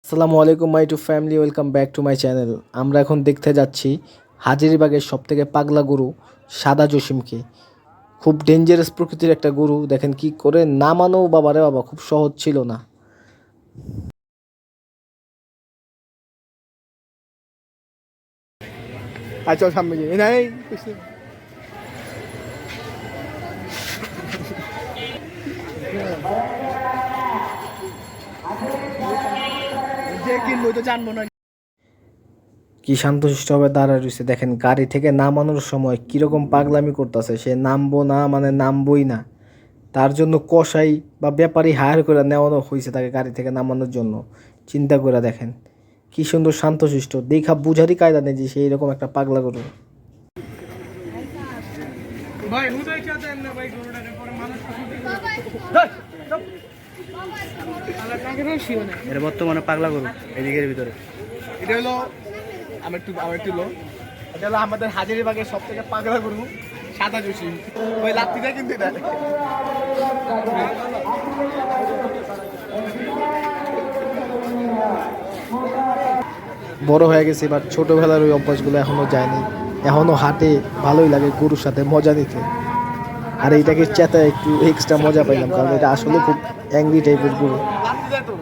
আসসালামু আলাইকুম my to family, welcome back to my channel. আমরা এখন দেখতে যাচ্ছি হাজারীবাগের সবথেকে পাগলা গরু সাদা জসিমকে। খুব ডেঞ্জারাস প্রকৃতির একটা গরু, দেখেন কি করে নামানো, বাবারে বাবা, খুব সহজ ছিল না। আচ্ছা সামনে গিয়ে নাই যে কিনবো তো জানবো না। কি শান্তশিষ্টভাবে দাঁড়ায় রয়েছে, দেখেন গাড়ি থেকে নামানোর সময় কিরকম পাগলামি করতেছে। সে নামবো না মানে নামবই না। তার জন্য কসাই বা ব্যাপারী হায়ার করে নেওয়ানো হয়েছে তাকে গাড়ি থেকে নামানোর জন্য। চিন্তা করে দেখেন কি সুন্দর শান্তশিষ্ট, দেখা বুঝারই কায়দা নেই যে সে এরকম একটা পাগলা গরু। ভাই হুদাই খেতে দেন না ভাই, গরুটাকে পরে মানুষ এটা বর্তমানে পাগলা গরু এদিকের ভিতরে। এটা হলো আমার একটু এটা হলো আমাদের হাজারীবাগের সব থেকে পাগলা গরু সাদা জসিম। ওই লাত্তিটা কিন্তু এটা বড় হয়ে গেছে, এবার ছোটবেলার ওই অভ্যাসগুলো এখনো যায়নি। এখনো হাটে, ভালোই লাগে গরুর সাথে মজা নিতে। আর এইটাকে চেতায় একটু এক্সট্রা মজা পাইলাম, কারণ এটা আসলে খুব অ্যাংরি টাইপের গরু। লাত্তি দেয় তো